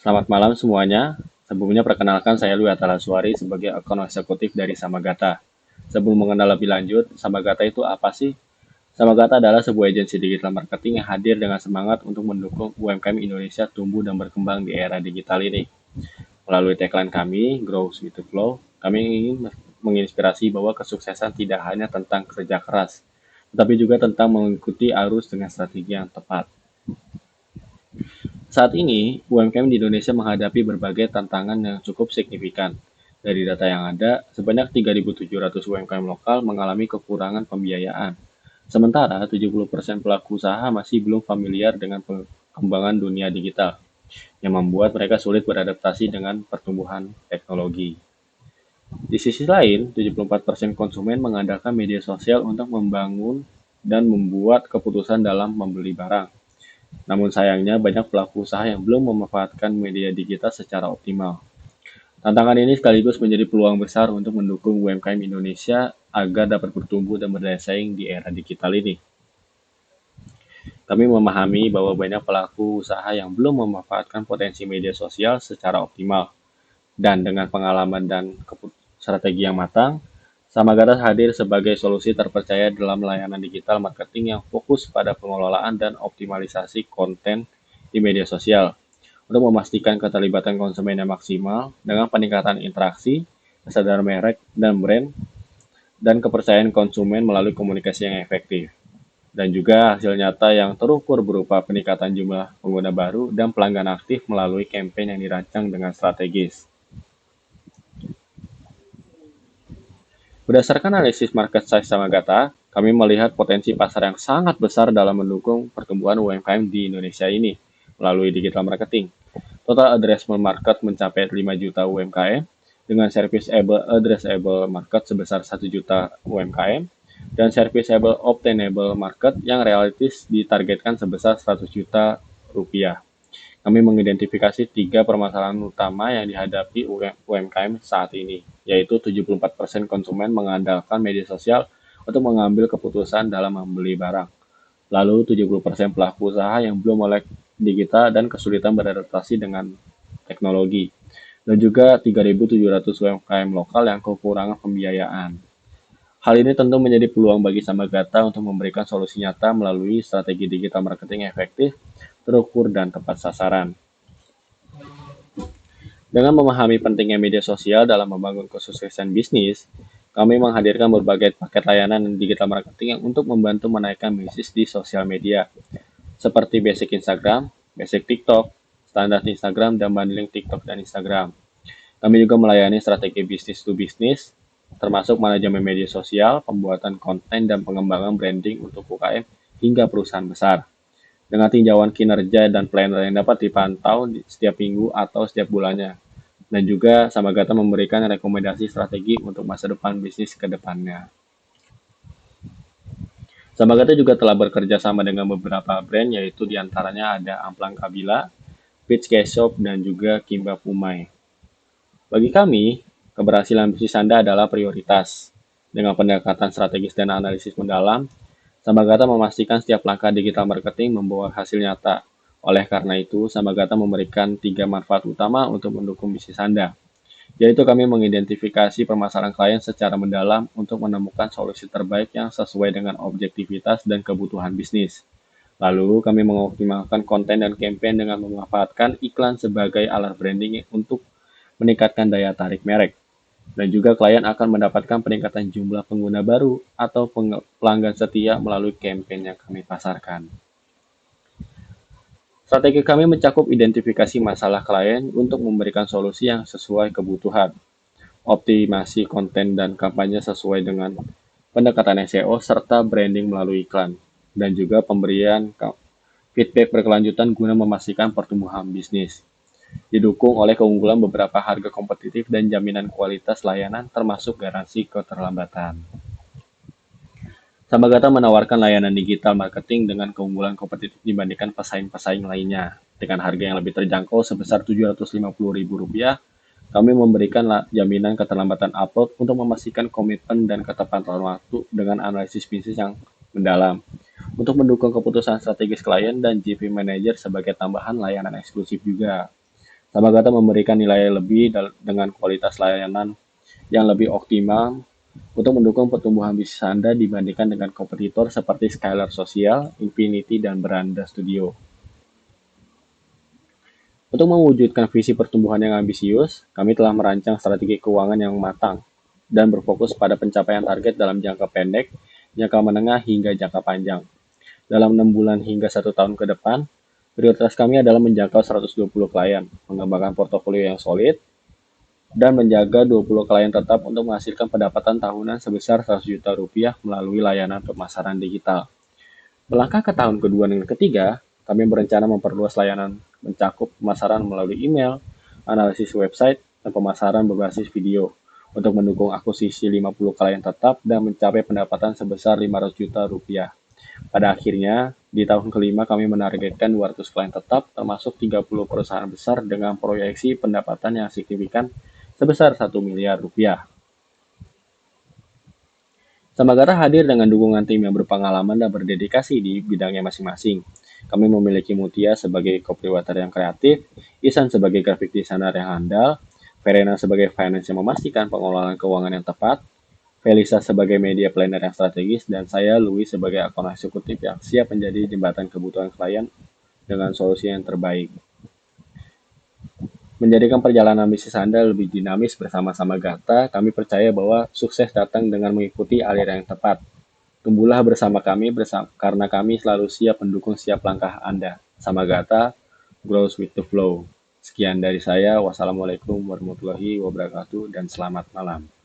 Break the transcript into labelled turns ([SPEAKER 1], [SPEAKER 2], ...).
[SPEAKER 1] Selamat malam semuanya. Sebelumnya perkenalkan saya Lui Atalaswari sebagai akun eksekutif dari Samagata. Sebelum mengenal lebih lanjut, Samagata itu apa sih? Samagata adalah sebuah agensi digital marketing yang hadir dengan semangat untuk mendukung UMKM Indonesia tumbuh dan berkembang di era digital ini. Melalui tagline kami, Grow with the Flow, kami ingin menginspirasi bahwa kesuksesan tidak hanya tentang kerja keras, tetapi juga tentang mengikuti arus dengan strategi yang tepat. Saat ini, UMKM di Indonesia menghadapi berbagai tantangan yang cukup signifikan. Dari data yang ada, sebanyak 3.700 UMKM lokal mengalami kekurangan pembiayaan. Sementara 70% pelaku usaha masih belum familiar dengan perkembangan dunia digital, yang membuat mereka sulit beradaptasi dengan pertumbuhan teknologi. Di sisi lain, 74% konsumen mengandalkan media sosial untuk membangun dan membuat keputusan dalam membeli barang. Namun sayangnya banyak pelaku usaha yang belum memanfaatkan media digital secara optimal. Tantangan ini sekaligus menjadi peluang besar untuk mendukung UMKM Indonesia agar dapat bertumbuh dan berdaya saing di era digital ini. Kami memahami bahwa banyak pelaku usaha yang belum memanfaatkan potensi media sosial secara optimal, dan dengan pengalaman dan strategi yang matang, Samagata hadir sebagai solusi terpercaya dalam layanan digital marketing yang fokus pada pengelolaan dan optimalisasi konten di media sosial untuk memastikan keterlibatan konsumen yang maksimal dengan peningkatan interaksi, kesadaran merek dan brand, dan kepercayaan konsumen melalui komunikasi yang efektif. Dan juga hasil nyata yang terukur berupa peningkatan jumlah pengguna baru dan pelanggan aktif melalui kampanye yang dirancang dengan strategis. Berdasarkan analisis market size Samagata, kami melihat potensi pasar yang sangat besar dalam mendukung pertumbuhan UMKM di Indonesia ini melalui digital marketing. Total addressable market mencapai 5 juta UMKM dengan serviceable addressable market sebesar 1 juta UMKM dan serviceable obtainable market yang realistis ditargetkan sebesar 100 juta rupiah. Kami mengidentifikasi tiga permasalahan utama yang dihadapi UMKM saat ini, yaitu 74% konsumen mengandalkan media sosial untuk mengambil keputusan dalam membeli barang. Lalu 70% pelaku usaha yang belum melek digital dan kesulitan beradaptasi dengan teknologi. Dan juga 3.700 UMKM lokal yang kekurangan pembiayaan. Hal ini tentu menjadi peluang bagi Samagata untuk memberikan solusi nyata melalui strategi digital marketing efektif, terukur, dan tepat sasaran. Dengan memahami pentingnya media sosial dalam membangun kesuksesan bisnis, kami menghadirkan berbagai paket layanan digital marketing yang untuk membantu menaikkan bisnis di sosial media, seperti basic Instagram, basic TikTok, standar Instagram, dan bundling TikTok dan Instagram. Kami juga melayani strategi bisnis to bisnis, termasuk manajemen media sosial, pembuatan konten, dan pengembangan branding untuk UKM hingga perusahaan besar. Dengan tinjauan kinerja dan planner yang dapat dipantau setiap minggu atau setiap bulannya. Dan juga Samagata memberikan rekomendasi strategi untuk masa depan bisnis ke depannya. Samagata juga telah bekerja sama dengan beberapa brand, yaitu diantaranya ada Amplang Kabila, Peach Shop, dan juga Kimba Pumai. Bagi kami, keberhasilan bisnis Anda adalah prioritas. Dengan pendekatan strategis dan analisis mendalam, Samagata memastikan setiap langkah digital marketing membawa hasil nyata. Oleh karena itu, Samagata memberikan 3 manfaat utama untuk mendukung bisnis Anda, yaitu kami mengidentifikasi permasalahan klien secara mendalam untuk menemukan solusi terbaik yang sesuai dengan objektivitas dan kebutuhan bisnis. Lalu, kami mengoptimalkan konten dan campaign dengan memanfaatkan iklan sebagai alat branding untuk meningkatkan daya tarik merek. Dan juga klien akan mendapatkan peningkatan jumlah pengguna baru atau pelanggan setia melalui campaign yang kami pasarkan. Strategi kami mencakup identifikasi masalah klien untuk memberikan solusi yang sesuai kebutuhan, optimasi konten dan kampanye sesuai dengan pendekatan SEO, serta branding melalui iklan, dan juga pemberian feedback berkelanjutan guna memastikan pertumbuhan bisnis. Didukung oleh keunggulan beberapa harga kompetitif dan jaminan kualitas layanan termasuk garansi keterlambatan. Samagata menawarkan layanan digital marketing dengan keunggulan kompetitif dibandingkan pesaing-pesaing lainnya. Dengan harga yang lebih terjangkau sebesar Rp750.000, kami memberikan jaminan keterlambatan upload untuk memastikan komitmen dan ketepatan waktu dengan analisis bisnis yang mendalam. Untuk mendukung keputusan strategis klien dan GP Manager sebagai tambahan layanan eksklusif juga. Samagata memberikan nilai lebih dengan kualitas layanan yang lebih optimal untuk mendukung pertumbuhan bisnis Anda dibandingkan dengan kompetitor seperti Skylar Social, Infinity, dan Beranda Studio. Untuk mewujudkan visi pertumbuhan yang ambisius, kami telah merancang strategi keuangan yang matang dan berfokus pada pencapaian target dalam jangka pendek, jangka menengah, hingga jangka panjang. Dalam 6 bulan hingga 1 tahun ke depan, prioritas kami adalah menjangkau 120 klien, mengembangkan portofolio yang solid, dan menjaga 20 klien tetap untuk menghasilkan pendapatan tahunan sebesar 100 juta rupiah melalui layanan pemasaran digital. Melangkah ke tahun kedua dan ketiga, kami berencana memperluas layanan mencakup pemasaran melalui email, analisis website, dan pemasaran berbasis video untuk mendukung akuisisi 50 klien tetap dan mencapai pendapatan sebesar 500 juta rupiah. Pada akhirnya, di tahun kelima kami menargetkan 200 klien tetap, termasuk 30 perusahaan besar dengan proyeksi pendapatan yang signifikan sebesar 1 miliar rupiah. Samagata hadir dengan dukungan tim yang berpengalaman dan berdedikasi di bidangnya masing-masing. Kami memiliki Mutia sebagai copywriter yang kreatif, Isan sebagai graphic designer yang handal, Verena sebagai finance yang memastikan pengelolaan keuangan yang tepat, Felisa sebagai media planner yang strategis, dan saya, Louis, sebagai akun eksekutif yang siap menjadi jembatan kebutuhan klien dengan solusi yang terbaik. Menjadikan perjalanan bisnis Anda lebih dinamis bersama-sama Gata, kami percaya bahwa sukses datang dengan mengikuti aliran yang tepat. Tumbuhlah bersama kami karena kami selalu siap mendukung setiap langkah Anda. Sama Gata, grows with the flow. Sekian dari saya. Wassalamualaikum warahmatullahi wabarakatuh dan selamat malam.